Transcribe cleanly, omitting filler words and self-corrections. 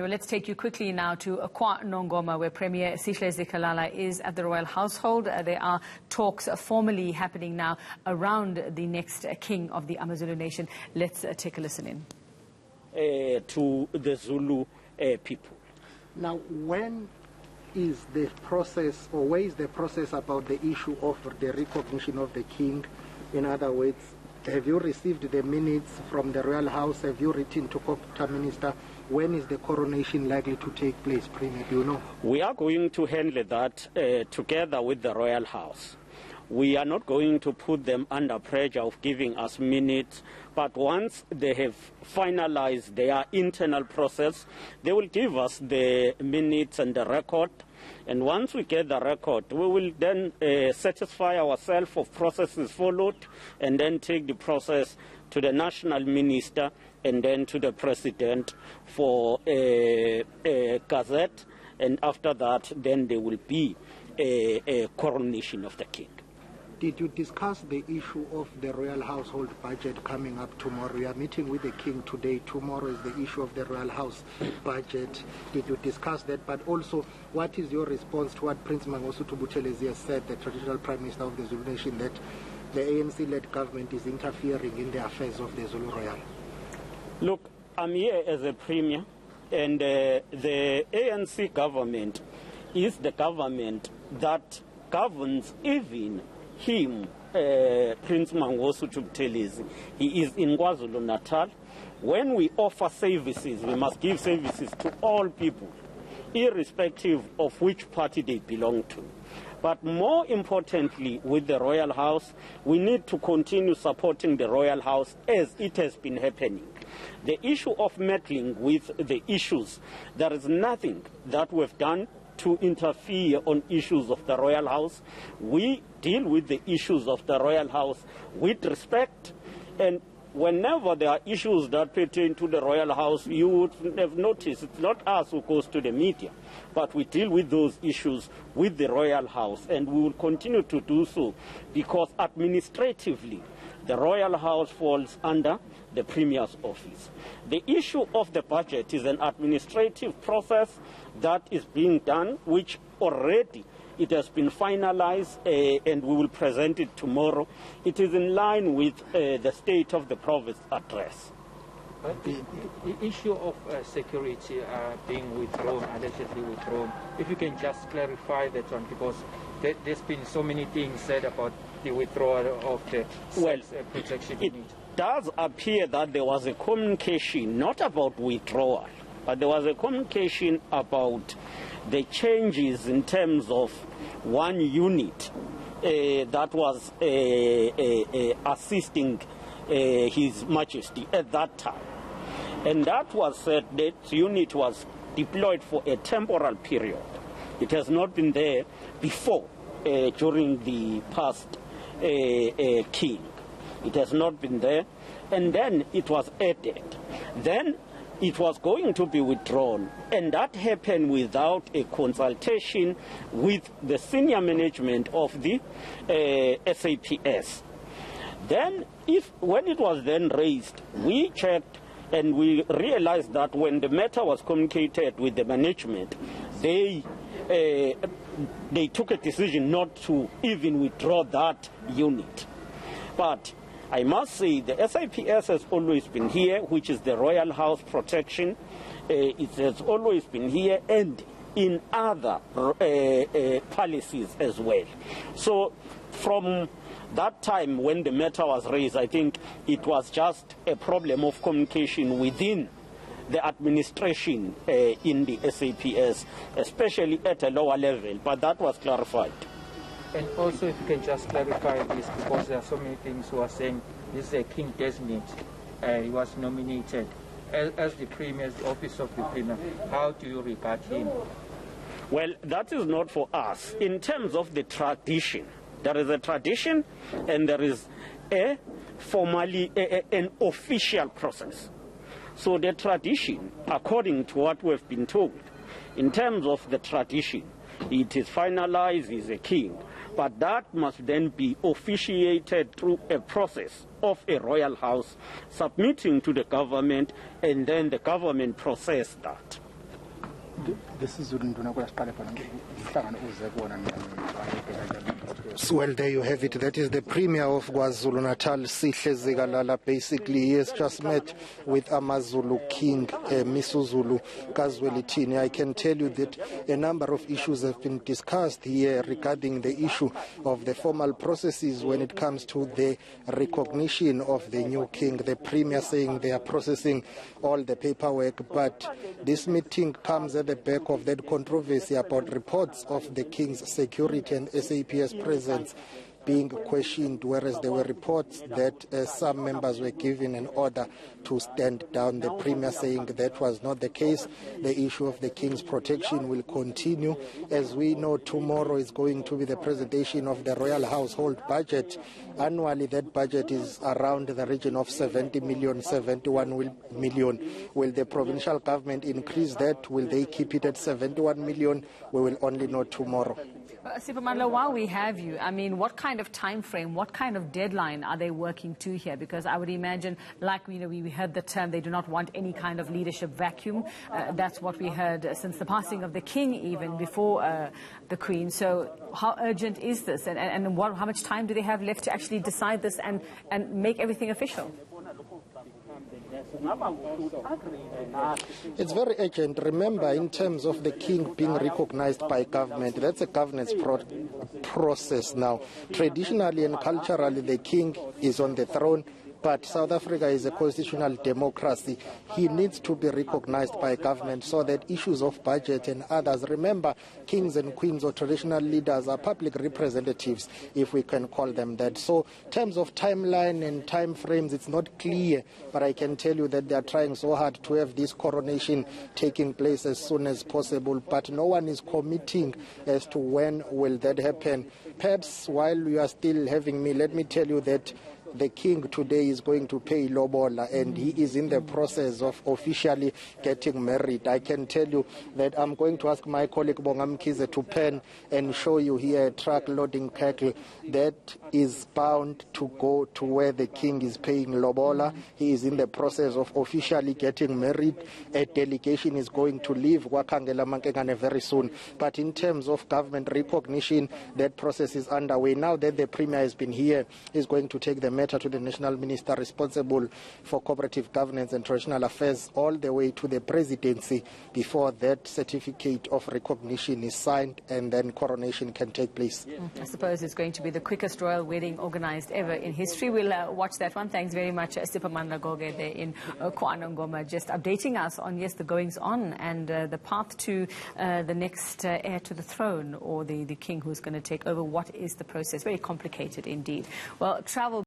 Well, let's take you quickly now to KwaNongoma, where Premier Sihle Zikalala is at the royal household. There are talks formally happening now around the next king of the Amazulu nation. Let's take a listen in. To the Zulu people. Now, when is the process, or where is the process about the issue of the recognition of the king? In other words, have you received the minutes from the royal house? Have you written to Prime Minister? When is the coronation likely to take place, Premier? Do you know? We are going to handle that together with the royal house. We are not going to put them under pressure of giving us minutes, but once they have finalized their internal process, they will give us the minutes and the record. And once we get the record, we will then satisfy ourselves of processes followed, and then take the process to the national minister and then to the president for a gazette. And after that, then there will be a coronation of the king. Did you discuss the issue of the royal household budget coming up tomorrow? We are meeting with the king today. Tomorrow is the issue of the royal house budget. Did you discuss that? But also, what is your response to what Prince Mangosuthu Buthelezi has said, the traditional prime minister of the Zulu nation, that the ANC-led government is interfering in the affairs of the Zulu royal? Look, I'm here as a premier, and the ANC government is the government that governs even him, Prince Mangosuthu Buthelezi. He is in KwaZulu-Natal. When we offer services, we must give services to all people, irrespective of which party they belong to. But more importantly, with the Royal House, we need to continue supporting the Royal House as it has been happening. The issue of meddling with the issues, there is nothing that we've done to interfere on issues of the Royal House. We deal with the issues of the Royal House with respect, and whenever there are issues that pertain to the Royal House, you would have noticed it's not us who goes to the media, but we deal with those issues with the Royal House, and we will continue to do so, because administratively the Royal House falls under the Premier's office. The issue of the budget is an administrative process that is being done, which already it has been finalized, and we will present it tomorrow. It is in line with the State of the Province address. The issue of security being withdrawn, allegedly withdrawn, if you can just clarify that one, because there's been so many things said about the withdrawal of the protection unit. It does appear that there was a communication, not about withdrawal, but there was a communication about the changes in terms of one unit that was assisting His Majesty at that time. And that was said that unit was deployed for a temporal period. It has not been there before, during the past king. It has not been there. And then it was added. Then it was going to be withdrawn, and that happened without a consultation with the senior management of the SAPS. Then, when it was then raised, we checked and we realized that when the matter was communicated with the management, they took a decision not to even withdraw that unit. But I must say the SAPS has always been here, which is the Royal House Protection. It has always been here, and in other policies as well. So from that time when the matter was raised, I think it was just a problem of communication within the administration in the SAPS, especially at a lower level, but that was clarified. And also, if you can just clarify this, because there are so many things who are saying this is a king designate. He was nominated as the Premier, the office of the Premier. How do you regard him? Well, that is not for us. In terms of the tradition, there is a tradition and there is a formally an official process. So the tradition, according to what we've been told, in terms of the tradition, it is finalized, he's a king. But that must then be officiated through a process of a royal house submitting to the government, and then the government process that. Well, there you have it. That is the Premier of KwaZulu-Natal, Sihle Zikalala. Basically, he has just met with Amazulu King Misuzulu Zulu. I can tell you that a number of issues have been discussed here regarding the issue of the formal processes when it comes to the recognition of the new king. The Premier saying they are processing all the paperwork, but this meeting comes at the back of that controversy about reports of the king's security and SAPS presence being questioned, whereas there were reports that some members were given an order to stand down. The Premier saying that was not the case. The issue of the king's protection will continue. As we know, tomorrow is going to be the presentation of the royal household budget. Annually, that budget is around the region of 70 million, 71 million. Will the provincial government increase that? Will they keep it at 71 million? We will only know tomorrow. Siphamandla, while we have you, I mean, what kind of time frame, what kind of deadline are they working to here? Because I would imagine, like we heard the term, they do not want any kind of leadership vacuum. That's what we heard since the passing of the king, even before the Queen. So how urgent is this? And how much time do they have left to actually decide this and make everything official? It's very urgent. Remember, in terms of the king being recognized by government, that's a governance process now. Traditionally and culturally, the king is on the throne, but South Africa is a constitutional democracy. He needs to be recognized by government so that issues of budget and others, remember, kings and queens or traditional leaders are public representatives, if we can call them that. So in terms of timeline and time frames, it's not clear, but I can tell you that they are trying so hard to have this coronation taking place as soon as possible, but no one is committing as to when will that happen. Perhaps while you are still having me, let me tell you that the king today is going to pay lobola, and he is in the process of officially getting married. I can tell you that I'm going to ask my colleague Bongamkize to pen and show you here a truck loading cattle that is bound to go to where the king is paying lobola. He is in the process of officially getting married. A delegation is going to leave Wakangela Mankengane very soon. But in terms of government recognition, that process is underway. Now that the Premier has been here, he's going to take the matter to the national minister responsible for cooperative governance and traditional affairs all the way to the presidency before that certificate of recognition is signed, and then coronation can take place. I suppose it's going to be the quickest royal wedding organized ever in history. We'll watch that one. Thanks very much, Siphamandla Goge there in KwaNongoma, just updating us on, yes, the goings on and the path to the next heir to the throne, or the king who's going to take over. What is the process? Very complicated indeed. Well, travel